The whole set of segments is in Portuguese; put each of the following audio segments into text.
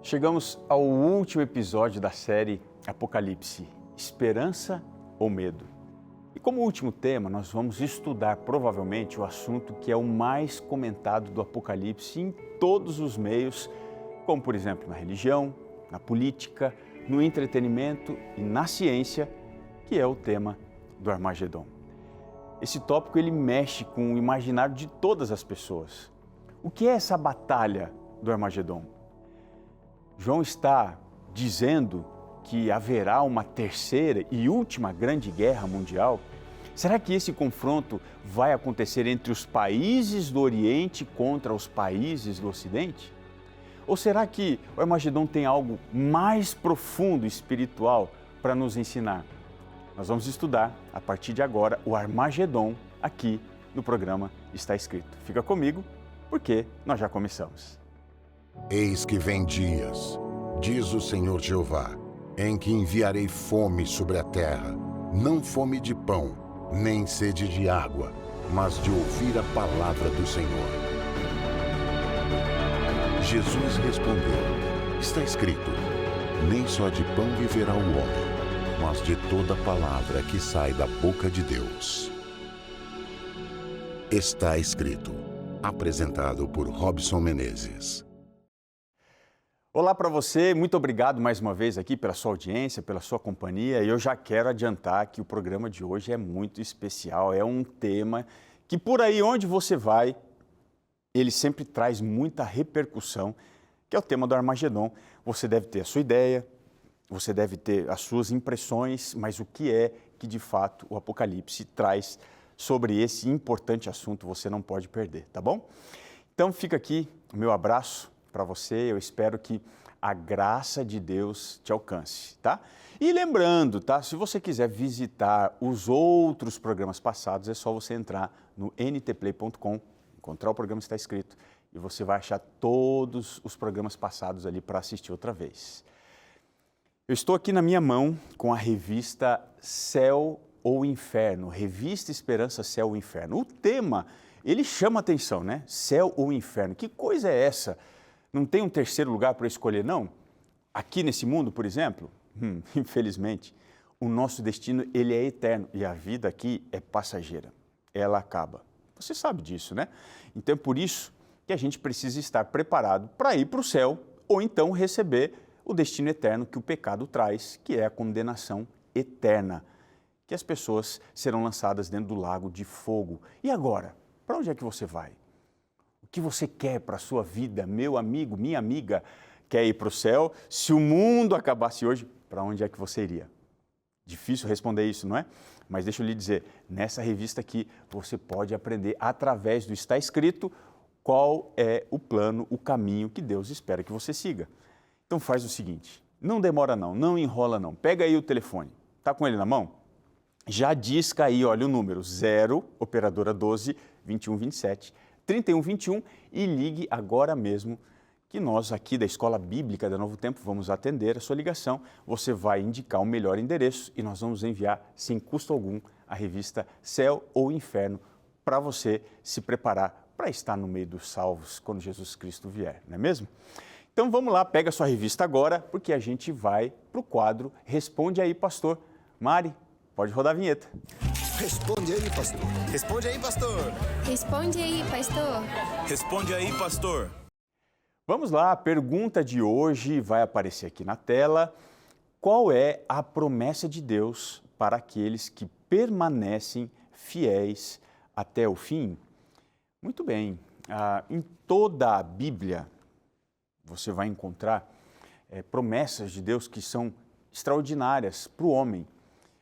Chegamos ao último episódio da série Apocalipse, Esperança ou Medo? E como último tema, nós vamos estudar provavelmente o assunto que é o mais comentado do Apocalipse em todos os meios, como por exemplo na religião, na política, no entretenimento e na ciência, que é o tema do Armagedon. Esse tópico ele mexe com o imaginário de todas as pessoas. O que é essa batalha do Armagedon? João está dizendo que haverá uma terceira e última grande guerra mundial? Será que esse confronto vai acontecer entre os países do Oriente contra os países do Ocidente? Ou será que o Armagedon tem algo mais profundo espiritual para nos ensinar? Nós vamos estudar, a partir de agora, o Armagedon aqui no programa Está Escrito. Fica comigo, porque nós já começamos. Eis que vem dias, diz o Senhor Jeová, em que enviarei fome sobre a terra, não fome de pão, nem sede de água, mas de ouvir a palavra do Senhor. Jesus respondeu, está escrito, nem só de pão viverá o homem, mas de toda palavra que sai da boca de Deus. Está escrito, apresentado por Robson Menezes. Olá para você, muito obrigado mais uma vez aqui pela sua audiência, pela sua companhia. E eu já quero adiantar que o programa de hoje é muito especial, é um tema que por aí onde você vai, ele sempre traz muita repercussão, que é o tema do Armagedon. Você deve ter a sua ideia, você deve ter as suas impressões, mas o que é que de fato o Apocalipse traz sobre esse importante assunto você não pode perder, tá bom? Então fica aqui o meu abraço para você, eu espero que a graça de Deus te alcance, tá? E lembrando, tá? Se você quiser visitar os outros programas passados, é só você entrar no ntplay.com, encontrar o programa Está Escrito, e você vai achar todos os programas passados ali para assistir outra vez. Eu estou aqui na minha mão com a revista Céu ou Inferno, Revista Esperança, Céu ou Inferno. O tema, ele chama atenção, né? Céu ou Inferno, que coisa é essa? Não tem um terceiro lugar para escolher, não? Aqui nesse mundo, por exemplo, infelizmente, o nosso destino ele é eterno e a vida aqui é passageira, ela acaba. Você sabe disso, né? Então é por isso que a gente precisa estar preparado para ir para o céu ou então receber o destino eterno que o pecado traz, que é a condenação eterna, que as pessoas serão lançadas dentro do lago de fogo. E agora, para onde é que você vai? O que você quer para a sua vida, meu amigo, minha amiga? Quer ir para o céu? Se o mundo acabasse hoje, para onde é que você iria? Difícil responder isso, não é? Mas deixa eu lhe dizer, nessa revista aqui você pode aprender através do Está Escrito qual é o plano, o caminho que Deus espera que você siga. Então faz o seguinte, não demora não, não enrola não, pega aí o telefone, tá com ele na mão? Já disca aí, olha o número 0, operadora 12, 2127, 3121 e ligue agora mesmo que nós aqui da Escola Bíblica da Novo Tempo vamos atender a sua ligação. Você vai indicar o melhor endereço e nós vamos enviar sem custo algum a revista Céu ou Inferno para você se preparar para estar no meio dos salvos quando Jesus Cristo vier, não é mesmo? Então vamos lá, pega a sua revista agora porque a gente vai para o quadro Responde aí, Pastor. Mari, pode rodar a vinheta. Responde aí, pastor. Responde aí, pastor. Responde aí, pastor. Responde aí, pastor. Vamos lá, a pergunta de hoje vai aparecer aqui na tela. Qual é a promessa de Deus para aqueles que permanecem fiéis até o fim? Muito bem, em toda a Bíblia você vai encontrar promessas de Deus que são extraordinárias para o homem.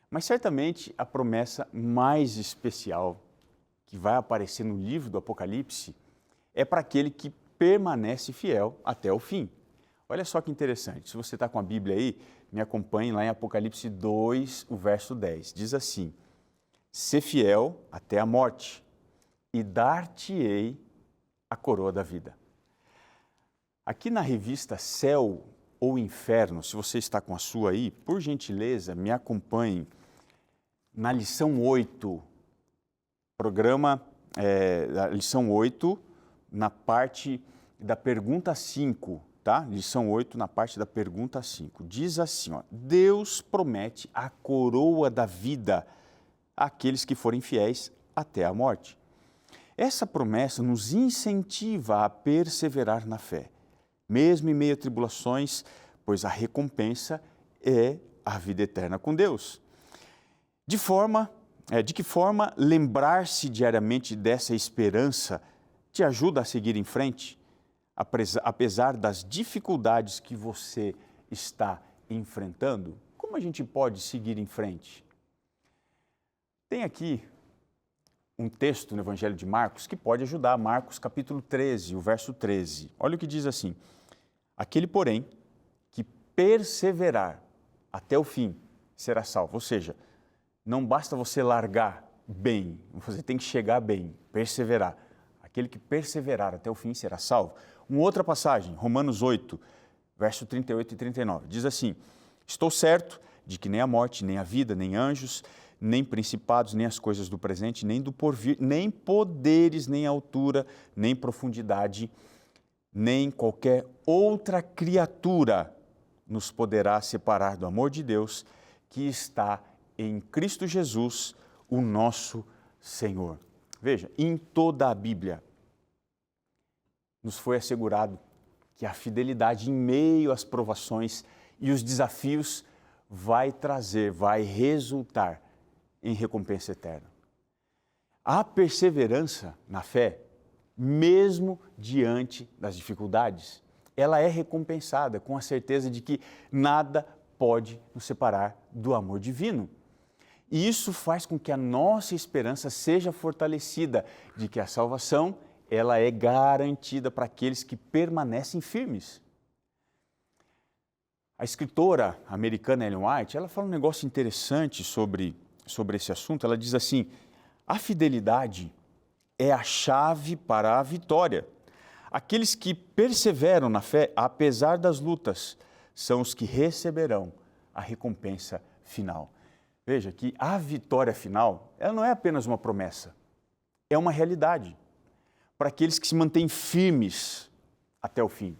Mas certamente a promessa mais especial que vai aparecer no livro do Apocalipse é para aquele que permanece fiel até o fim. Olha só que interessante, se você está com a Bíblia aí, me acompanhe lá em Apocalipse 2, o verso 10. Diz assim, sê fiel até a morte e dar-te-ei a coroa da vida. Aqui na revista Céu ou Inferno, se você está com a sua aí, por gentileza, me acompanhe na lição 8, programa, lição 8, na parte da pergunta 5, tá? Lição 8, na parte da pergunta 5. Diz assim, ó, Deus promete a coroa da vida àqueles que forem fiéis até a morte. Essa promessa nos incentiva a perseverar na fé, mesmo em meio a tribulações, pois a recompensa é a vida eterna com Deus. De que forma lembrar-se diariamente dessa esperança te ajuda a seguir em frente, apesar das dificuldades que você está enfrentando? Como a gente pode seguir em frente? Tem aqui um texto no Evangelho de Marcos que pode ajudar, Marcos capítulo 13, o verso 13. Olha o que diz assim, aquele, porém, que perseverar até o fim será salvo. Ou seja, não basta você largar bem, você tem que chegar bem, perseverar. Aquele que perseverar até o fim será salvo. Uma outra passagem, Romanos 8, verso 38 e 39, diz assim, estou certo de que nem a morte, nem a vida, nem anjos, nem principados, nem as coisas do presente, nem do porvir, nem poderes, nem altura, nem profundidade, nem qualquer outra criatura nos poderá separar do amor de Deus que está em Cristo Jesus, o nosso Senhor. Veja, em toda a Bíblia nos foi assegurado que a fidelidade em meio às provações e os desafios vai resultar em recompensa eterna. A perseverança na fé, mesmo diante das dificuldades, ela é recompensada com a certeza de que nada pode nos separar do amor divino. E isso faz com que a nossa esperança seja fortalecida de que a salvação, ela é garantida para aqueles que permanecem firmes. A escritora americana Ellen White, ela fala um negócio interessante sobre esse assunto. Ela diz assim, a fidelidade é a chave para a vitória. Aqueles que perseveram na fé, apesar das lutas, são os que receberão a recompensa final. Veja que a vitória final, ela não é apenas uma promessa, é uma realidade para aqueles que se mantêm firmes até o fim.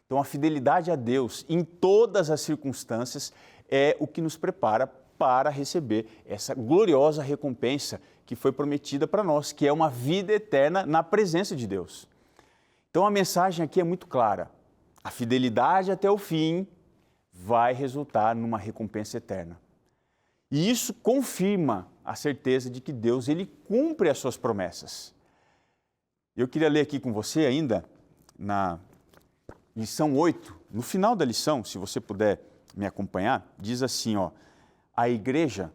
Então, a fidelidade a Deus em todas as circunstâncias é o que nos prepara para receber essa gloriosa recompensa que foi prometida para nós, que é uma vida eterna na presença de Deus. Então, a mensagem aqui é muito clara. A fidelidade até o fim vai resultar numa recompensa eterna. E isso confirma a certeza de que Deus, ele cumpre as suas promessas. Eu queria ler aqui com você ainda, na lição 8, no final da lição, se você puder me acompanhar, diz assim, ó, a igreja,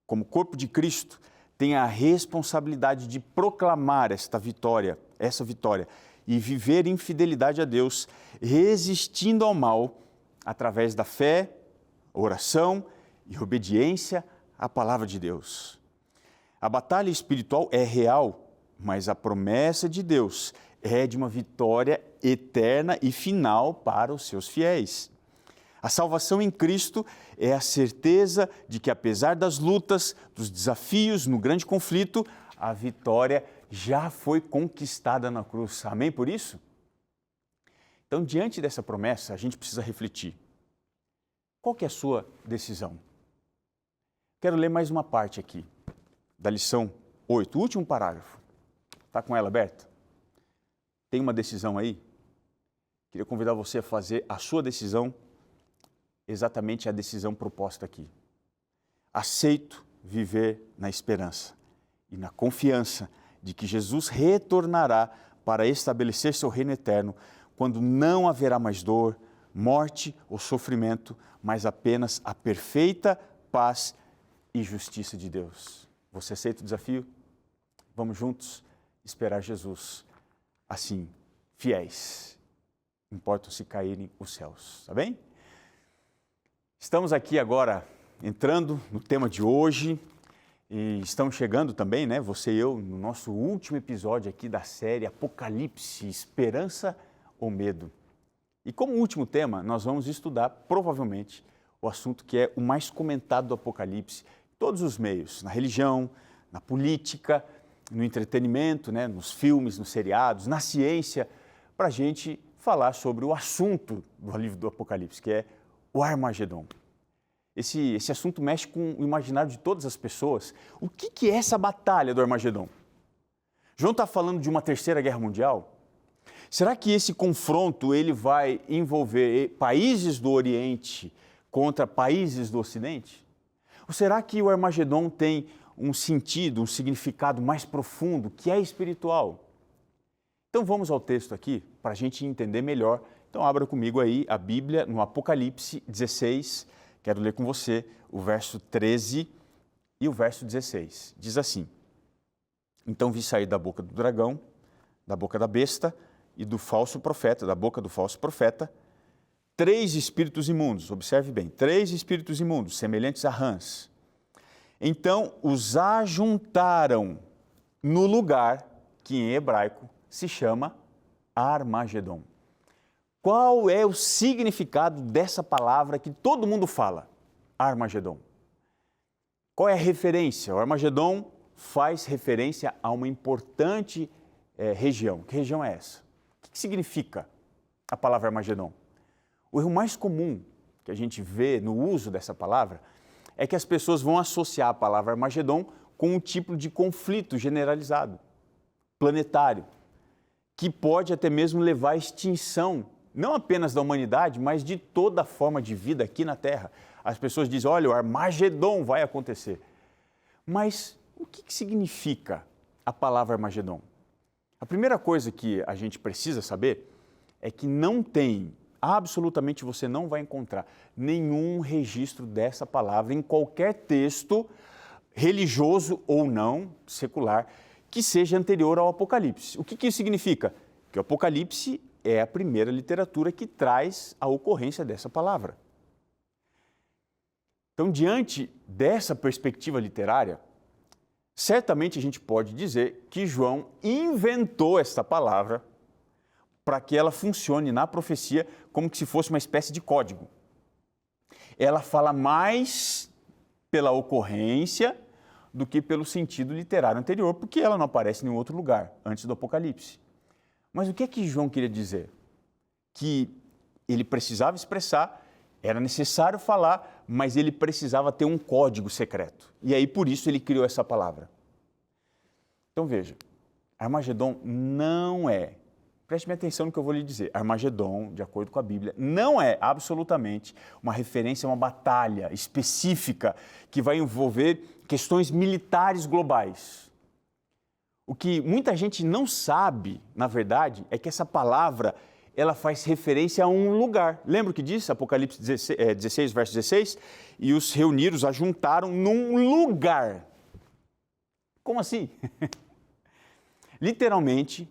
como corpo de Cristo, tem a responsabilidade de proclamar essa vitória, e viver em fidelidade a Deus, resistindo ao mal, através da fé, oração e obediência à palavra de Deus. A batalha espiritual é real, mas a promessa de Deus é de uma vitória eterna e final para os seus fiéis. A salvação em Cristo é a certeza de que, apesar das lutas, dos desafios, no grande conflito, a vitória já foi conquistada na cruz. Amém por isso? Então, diante dessa promessa, a gente precisa refletir. Qual que é a sua decisão? Quero ler mais uma parte aqui, da lição 8, o último parágrafo. Está com ela aberta? Tem uma decisão aí? Queria convidar você a fazer a sua decisão, exatamente a decisão proposta aqui. Aceito viver na esperança e na confiança de que Jesus retornará para estabelecer seu reino eterno, quando não haverá mais dor, morte ou sofrimento, mas apenas a perfeita paz e justiça de Deus. Você aceita o desafio? Vamos juntos esperar Jesus, assim, fiéis. Importa se caírem os céus, tá bem? Estamos aqui agora entrando no tema de hoje e estamos chegando também, né, você e eu, no nosso último episódio aqui da série Apocalipse, Esperança ou Medo. E como último tema, nós vamos estudar, provavelmente, o assunto que é o mais comentado do Apocalipse, em todos os meios, na religião, na política, no entretenimento, né, nos filmes, nos seriados, na ciência, para a gente falar sobre o assunto do livro do Apocalipse, que é o Armagedon. Esse assunto mexe com o imaginário de todas as pessoas. O que é essa batalha do Armagedon? João está falando de uma terceira guerra mundial? Será que esse confronto ele vai envolver países do Oriente contra países do Ocidente? Ou será que o Armagedon tem um sentido, um significado mais profundo, que é espiritual? Então vamos ao texto aqui para a gente entender melhor. Então abra comigo aí a Bíblia no Apocalipse 16, quero ler com você o verso 13 e o verso 16. Diz assim: Então vi sair da boca do dragão, da boca da besta e do falso profeta, da boca do falso profeta, 3 espíritos imundos, observe bem, 3 espíritos imundos, semelhantes a rãs. Então os ajuntaram no lugar que em hebraico se chama Armagedon. Qual é o significado dessa palavra que todo mundo fala? Armagedon. Qual é a referência? O Armagedon faz referência a uma importante região. Que região é essa? O que significa a palavra Armagedon? O erro mais comum que a gente vê no uso dessa palavra é que as pessoas vão associar a palavra Armagedon com um tipo de conflito generalizado, planetário, que pode até mesmo levar à extinção, não apenas da humanidade, mas de toda a forma de vida aqui na Terra. As pessoas dizem, olha, o Armagedon vai acontecer. Mas o que significa a palavra Armagedon? A primeira coisa que a gente precisa saber é que absolutamente você não vai encontrar nenhum registro dessa palavra em qualquer texto religioso ou não, secular, que seja anterior ao Apocalipse. O que isso significa? Que o Apocalipse é a primeira literatura que traz a ocorrência dessa palavra. Então, diante dessa perspectiva literária, certamente a gente pode dizer que João inventou esta palavra para que ela funcione na profecia como que se fosse uma espécie de código. Ela fala mais pela ocorrência do que pelo sentido literário anterior, porque ela não aparece em nenhum outro lugar antes do Apocalipse. Mas o que é que João queria dizer? Que ele precisava expressar, era necessário falar, mas ele precisava ter um código secreto. E aí, por isso, ele criou essa palavra. Então, veja, Armagedon não é, preste bem atenção no que eu vou lhe dizer, Armagedon, de acordo com a Bíblia, não é absolutamente uma referência a uma batalha específica que vai envolver questões militares globais. O que muita gente não sabe, na verdade, é que essa palavra ela faz referência a um lugar. Lembra o que diz Apocalipse 16, verso 16? E os reuniram, os ajuntaram num lugar. Como assim? Literalmente,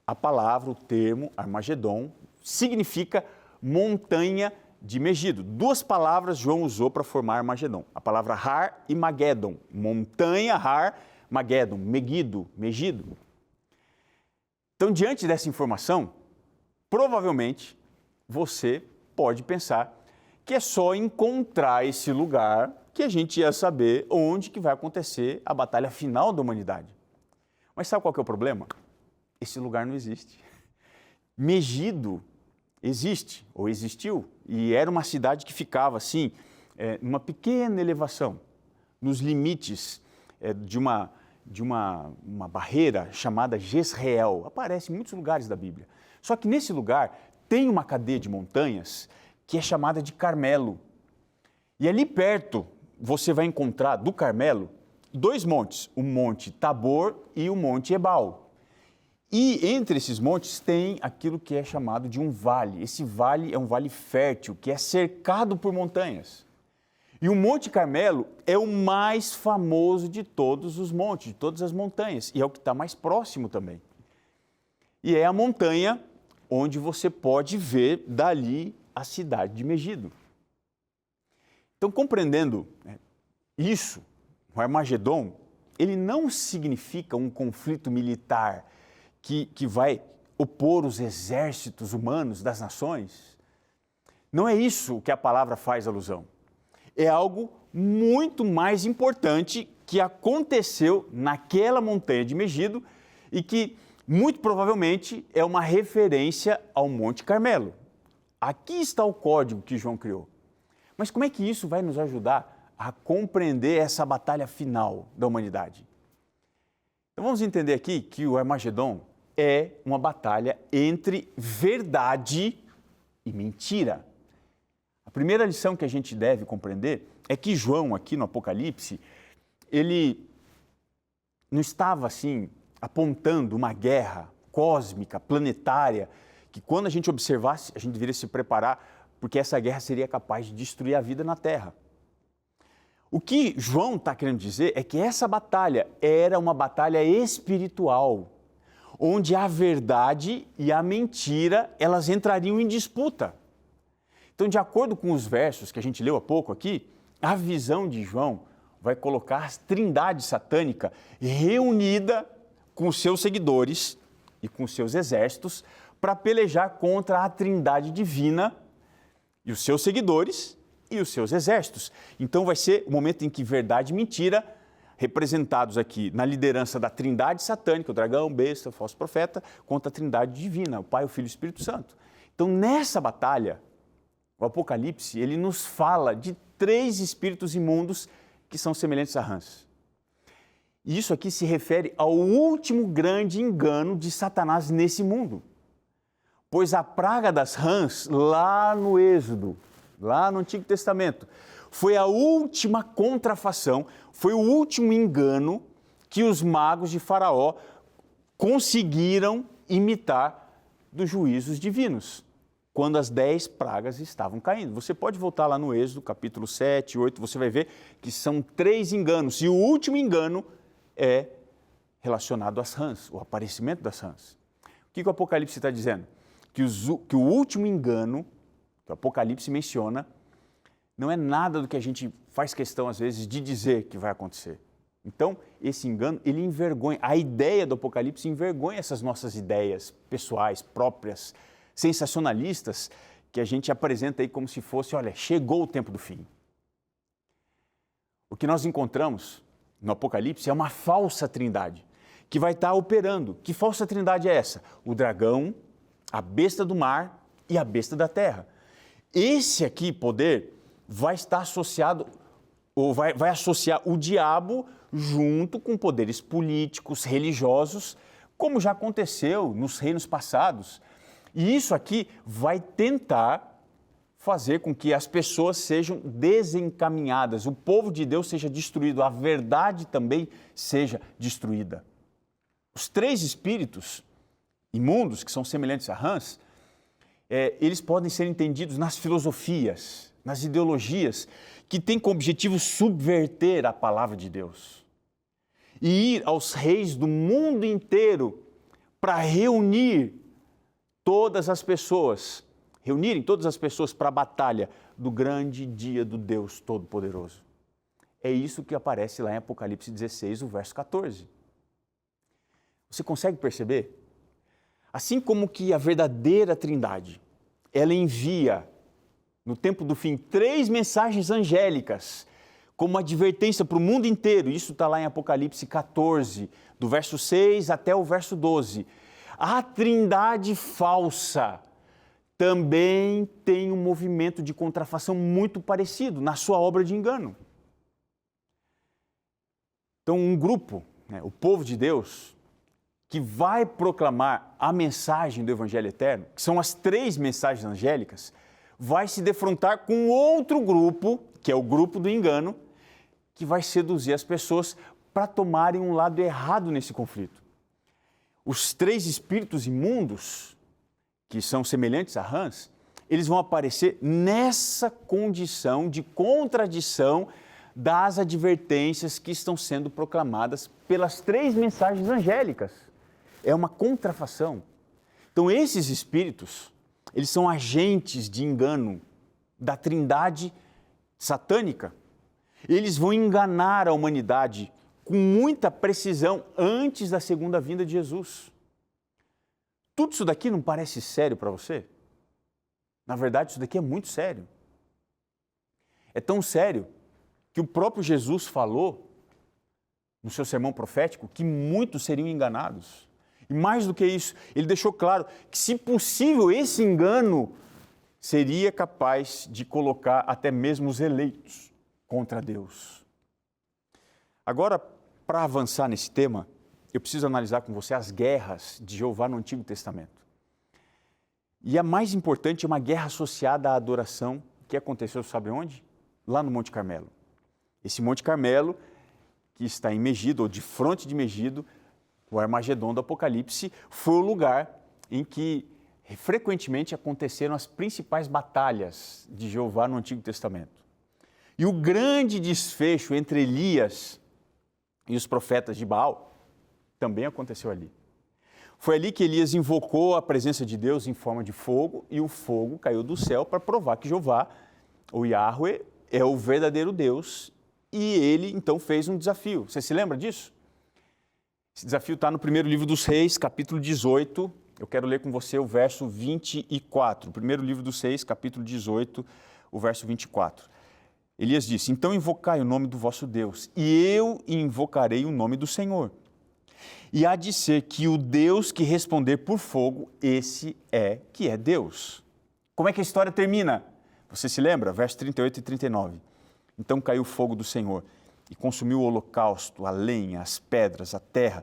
a palavra, o termo Armagedon, significa montanha de Megido. 2 palavras João usou para formar Armagedon. A palavra Har e Magedon. Montanha, Har, Magedon, Megido. Então, diante dessa informação, provavelmente você pode pensar que é só encontrar esse lugar que a gente ia saber onde que vai acontecer a batalha final da humanidade. Mas sabe qual que é o problema? Esse lugar não existe. Megido existe, ou existiu, e era uma cidade que ficava assim, numa pequena elevação, nos limites de uma barreira chamada Jezreel. Aparece em muitos lugares da Bíblia. Só que nesse lugar tem uma cadeia de montanhas que é chamada de Carmelo. E ali perto você vai encontrar do Carmelo 2 montes, o Monte Tabor e o Monte Ebal. E entre esses montes tem aquilo que é chamado de um vale. Esse vale é um vale fértil, que é cercado por montanhas. E o Monte Carmelo é o mais famoso de todos os montes, de todas as montanhas, e é o que está mais próximo também. E é a montanha onde você pode ver dali a cidade de Megido. Então, compreendendo isso, o Armagedon, ele não significa um conflito militar que vai opor os exércitos humanos das nações. Não é isso que a palavra faz alusão. É algo muito mais importante que aconteceu naquela montanha de Megido e que Muito provavelmente é uma referência ao Monte Carmelo. Aqui está o código que João criou. Mas como é que isso vai nos ajudar a compreender essa batalha final da humanidade? Então vamos entender aqui que o Armagedon é uma batalha entre verdade e mentira. A primeira lição que a gente deve compreender é que João, aqui no Apocalipse, ele não estava assim apontando uma guerra cósmica, planetária, que quando a gente observasse, a gente deveria se preparar, porque essa guerra seria capaz de destruir a vida na Terra. O que João está querendo dizer é que essa batalha era uma batalha espiritual, onde a verdade e a mentira, elas entrariam em disputa. Então, de acordo com os versos que a gente leu há pouco aqui, a visão de João vai colocar a trindade satânica reunida com os seus seguidores e com os seus exércitos para pelejar contra a trindade divina e os seus seguidores e os seus exércitos. Então vai ser o momento em que verdade e mentira, representados aqui na liderança da trindade satânica, o dragão, o besta, o falso profeta, contra a trindade divina, o Pai, o Filho e o Espírito Santo. Então nessa batalha, o Apocalipse, ele nos fala de 3 espíritos imundos que são semelhantes a rãs. E isso aqui se refere ao último grande engano de Satanás nesse mundo. Pois a praga das rãs, lá no Êxodo, lá no Antigo Testamento, foi a última contrafação, foi o último engano que os magos de Faraó conseguiram imitar dos juízos divinos, quando as 10 pragas estavam caindo. Você pode voltar lá no Êxodo, capítulo 7, 8, você vai ver que são 3 enganos, e o último engano é relacionado às rãs, o aparecimento das rãs. O que o Apocalipse está dizendo? Que o último engano que o Apocalipse menciona não é nada do que a gente faz questão, às vezes, de dizer que vai acontecer. Então, esse engano, ele envergonha, a ideia do Apocalipse envergonha essas nossas ideias pessoais, próprias, sensacionalistas, que a gente apresenta aí como se fosse, olha, chegou o tempo do fim. O que nós encontramos no Apocalipse é uma falsa trindade, que vai estar operando. Que falsa trindade é essa? O dragão, a besta do mar e a besta da terra. Esse aqui, poder, vai estar associado, ou vai associar o diabo junto com poderes políticos, religiosos, como já aconteceu nos reinos passados. E isso aqui vai tentar fazer com que as pessoas sejam desencaminhadas, o povo de Deus seja destruído, a verdade também seja destruída. Os 3 espíritos imundos, que são semelhantes a rãs, eles podem ser entendidos nas filosofias, nas ideologias, que têm como objetivo subverter a palavra de Deus e ir aos reis do mundo inteiro para reunirem todas as pessoas para a batalha do grande dia do Deus Todo-Poderoso. É isso que aparece lá em Apocalipse 16, o verso 14. Você consegue perceber? Assim como que a verdadeira trindade, ela envia, no tempo do fim, 3 mensagens angélicas, como advertência para o mundo inteiro. Isso está lá em Apocalipse 14, do verso 6 até o verso 12. A trindade falsa também tem um movimento de contrafação muito parecido na sua obra de engano. Então, um grupo, o povo de Deus, que vai proclamar a mensagem do Evangelho Eterno, que são as 3 mensagens angélicas, vai se defrontar com outro grupo, que é o grupo do engano, que vai seduzir as pessoas para tomarem um lado errado nesse conflito. Os 3 espíritos imundos, que são semelhantes a rãs, eles vão aparecer nessa condição de contradição das advertências que estão sendo proclamadas pelas 3 mensagens angélicas. É uma contrafação. Então, esses espíritos, eles são agentes de engano da trindade satânica. Eles vão enganar a humanidade com muita precisão antes da segunda vinda de Jesus. Tudo isso daqui não parece sério para você? Na verdade, isso daqui é muito sério. É tão sério que o próprio Jesus falou no seu sermão profético que muitos seriam enganados. E mais do que isso, ele deixou claro que, se possível, esse engano seria capaz de colocar até mesmo os eleitos contra Deus. Agora, para avançar nesse tema, eu preciso analisar com você as guerras de Jeová no Antigo Testamento. E a mais importante é uma guerra associada à adoração que aconteceu, sabe onde? Lá no Monte Carmelo. Esse Monte Carmelo, que está em Megido, ou de fronte de Megido, o Armagedon do Apocalipse, foi o lugar em que frequentemente aconteceram as principais batalhas de Jeová no Antigo Testamento. E o grande desfecho entre Elias e os profetas de Baal também aconteceu ali. Foi ali que Elias invocou a presença de Deus em forma de fogo, e o fogo caiu do céu para provar que Jeová, o Yahweh, é o verdadeiro Deus, e ele então fez um desafio. Você se lembra disso? Esse desafio está no primeiro livro dos Reis, capítulo 18. Eu quero ler com você o verso 24. Primeiro livro dos Reis, capítulo 18, o verso 24. Elias disse: então invocai o nome do vosso Deus, e eu invocarei o nome do Senhor. E há de ser que o Deus que responder por fogo, esse é que é Deus. Como é que a história termina? Você se lembra? Verso 38 e 39. Então caiu o fogo do Senhor e consumiu o holocausto, a lenha, as pedras, a terra,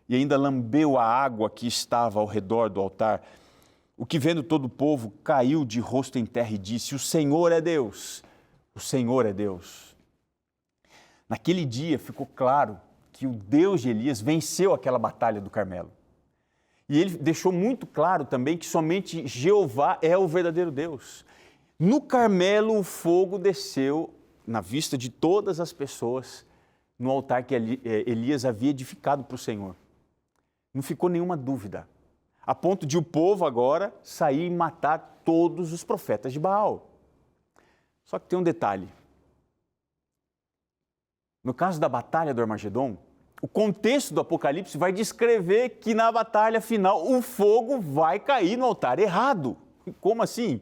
e ainda lambeu a água que estava ao redor do altar. O que, vendo todo o povo, caiu de rosto em terra e disse: o Senhor é Deus, o Senhor é Deus. Naquele dia ficou claro que o Deus de Elias venceu aquela batalha do Carmelo. E ele deixou muito claro também que somente Jeová é o verdadeiro Deus. No Carmelo, o fogo desceu na vista de todas as pessoas no altar que Elias havia edificado para o Senhor. Não ficou nenhuma dúvida, a ponto de o povo agora sair e matar todos os profetas de Baal. Só que tem um detalhe. No caso da batalha do Armagedon, o contexto do Apocalipse vai descrever que na batalha final o fogo vai cair no altar errado. Como assim?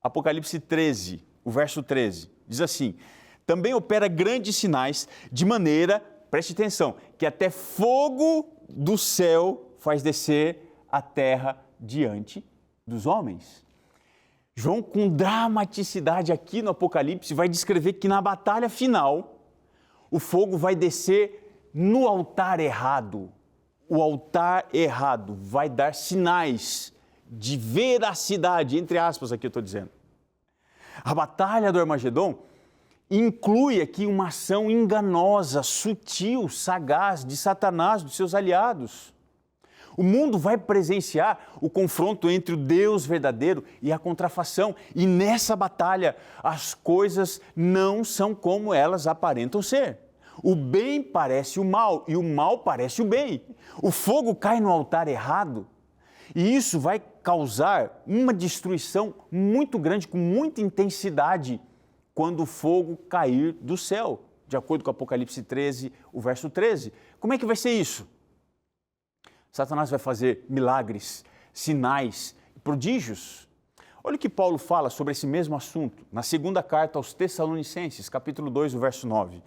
Apocalipse 13, o verso 13, diz assim: também opera grandes sinais, de maneira, preste atenção, que até fogo do céu faz descer a terra diante dos homens. João, com dramaticidade aqui no Apocalipse, vai descrever que na batalha final, o fogo vai descer no altar errado. O altar errado vai dar sinais de veracidade, entre aspas aqui eu estou dizendo. A batalha do Armagedon inclui aqui uma ação enganosa, sutil, sagaz de Satanás, dos seus aliados. O mundo vai presenciar o confronto entre o Deus verdadeiro e a contrafação. E nessa batalha, as coisas não são como elas aparentam ser. O bem parece o mal e o mal parece o bem. O fogo cai no altar errado e isso vai causar uma destruição muito grande, com muita intensidade, quando o fogo cair do céu, de acordo com Apocalipse 13, o verso 13. Como é que vai ser isso? Satanás vai fazer milagres, sinais, prodígios. Olha o que Paulo fala sobre esse mesmo assunto, na segunda carta aos Tessalonicenses, capítulo 2, o verso 9.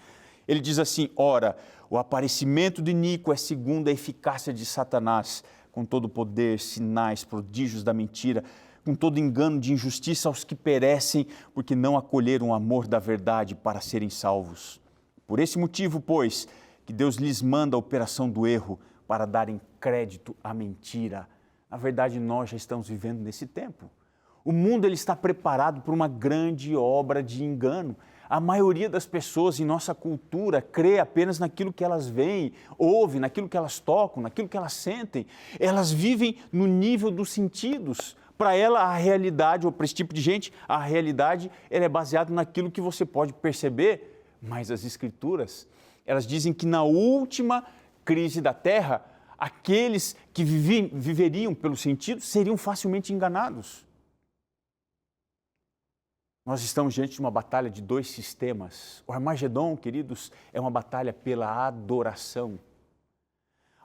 Ele diz assim: ora, o aparecimento do iníquo é segundo a eficácia de Satanás, com todo o poder, sinais, prodígios da mentira, com todo engano de injustiça aos que perecem, porque não acolheram o amor da verdade para serem salvos. Por esse motivo, pois, que Deus lhes manda a operação do erro, para darem crédito à mentira. Na verdade, nós já estamos vivendo nesse tempo. O mundo ele está preparado para uma grande obra de engano. A maioria das pessoas em nossa cultura crê apenas naquilo que elas veem, ouvem, naquilo que elas tocam, naquilo que elas sentem. Elas vivem no nível dos sentidos. Para ela, a realidade, ou para esse tipo de gente, a realidade ela é baseada naquilo que você pode perceber, mas as Escrituras, elas dizem que na última crise da terra, aqueles que viveriam pelos sentidos seriam facilmente enganados. Nós estamos diante de uma batalha de dois sistemas. O Armagedon, queridos, é uma batalha pela adoração.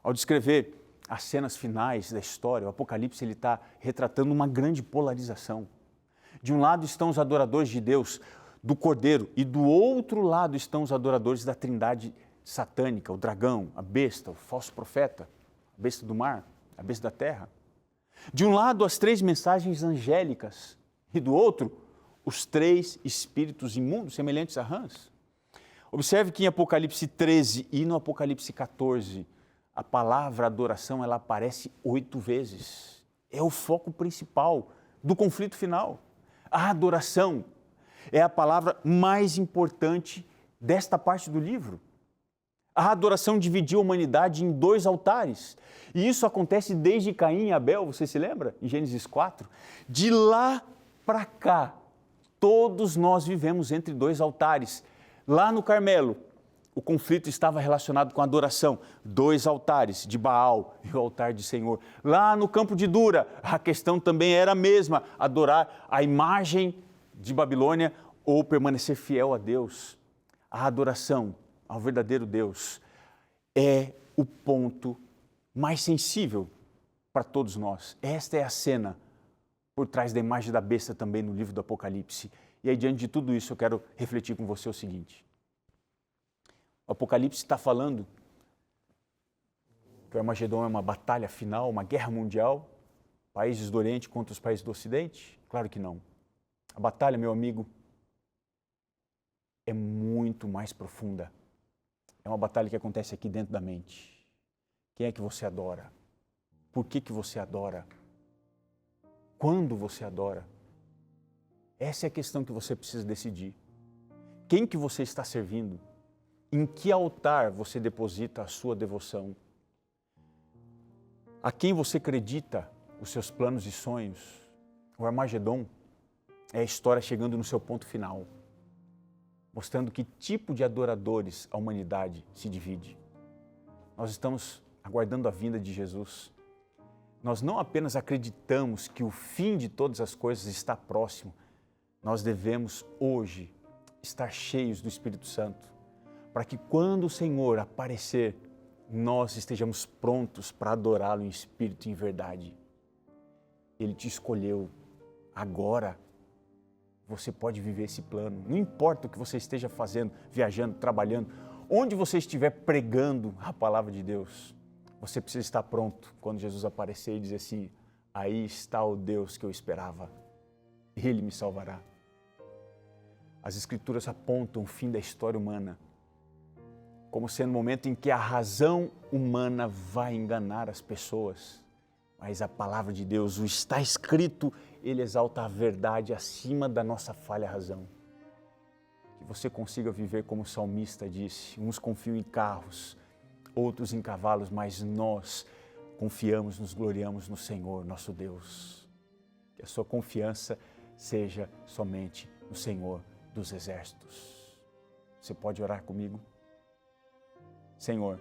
Ao descrever as cenas finais da história, o Apocalipse ele está retratando uma grande polarização. De um lado estão os adoradores de Deus, do Cordeiro, e do outro lado estão os adoradores da Trindade satânica, o dragão, a besta, o falso profeta, a besta do mar. a besta da terra. De um lado, as 3 mensagens angélicas e do outro, os 3 espíritos imundos semelhantes a rãs. Observe que em Apocalipse 13 e no Apocalipse 14, a palavra adoração ela aparece 8 vezes. É o foco principal do conflito final. A adoração é a palavra mais importante desta parte do livro. A adoração dividiu a humanidade em 2 altares. E isso acontece desde Caim e Abel, você se lembra? Em Gênesis 4. De lá para cá, todos nós vivemos entre 2 altares. Lá no Carmelo, o conflito estava relacionado com a adoração. 2 altares, de Baal e o altar de Senhor. Lá no campo de Dura, a questão também era a mesma, adorar a imagem de Babilônia ou permanecer fiel a Deus. A adoração ao verdadeiro Deus é o ponto mais sensível para todos nós. Esta é a cena por trás da imagem da besta também no livro do Apocalipse. E aí, diante de tudo isso, eu quero refletir com você o seguinte. O Apocalipse está falando que o Armagedon é uma batalha final, uma guerra mundial, países do Oriente contra os países do Ocidente? Claro que não. A batalha, meu amigo, é muito mais profunda. É uma batalha que acontece aqui dentro da mente. Quem é que você adora? Por que você adora? Quando você adora? Essa é a questão que você precisa decidir. Quem que você está servindo? Em que altar você deposita a sua devoção? A quem você acredita os seus planos e sonhos? O Armagedon é a história chegando no seu ponto final, mostrando que tipo de adoradores a humanidade se divide. Nós estamos aguardando a vinda de Jesus. Nós não apenas acreditamos que o fim de todas as coisas está próximo, nós devemos hoje estar cheios do Espírito Santo, para que quando o Senhor aparecer, nós estejamos prontos para adorá-lo em espírito e em verdade. Ele te escolheu. Agora você pode viver esse plano. Não importa o que você esteja fazendo, viajando, trabalhando, onde você estiver pregando a palavra de Deus, você precisa estar pronto quando Jesus aparecer e dizer assim: aí está o Deus que eu esperava, Ele me salvará. As Escrituras apontam o fim da história humana como sendo o momento em que a razão humana vai enganar as pessoas. Mas a palavra de Deus, o está escrito, ele exalta a verdade acima da nossa falha razão. Que você consiga viver como o salmista disse: uns confiam em carros, outros em cavalos, mas nós confiamos, nos gloriamos no Senhor, nosso Deus. Que a sua confiança seja somente no Senhor dos exércitos. Você pode orar comigo? Senhor,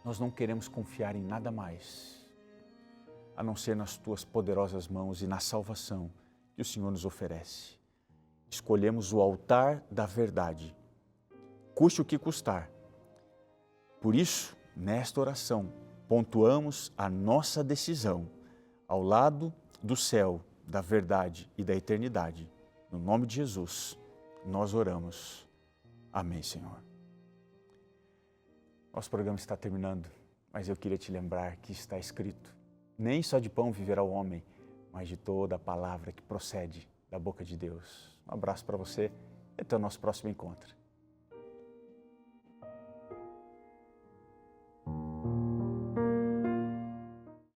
nós não queremos confiar em nada mais, a não ser nas Tuas poderosas mãos e na salvação que o Senhor nos oferece. Escolhemos o altar da verdade, custe o que custar. Por isso, nesta oração, pontuamos a nossa decisão ao lado do céu, da verdade e da eternidade. No nome de Jesus, nós oramos. Amém, Senhor. Nosso programa está terminando, mas eu queria te lembrar que está escrito: nem só de pão viverá o homem, mas de toda a palavra que procede da boca de Deus. Um abraço para você e até o nosso próximo encontro.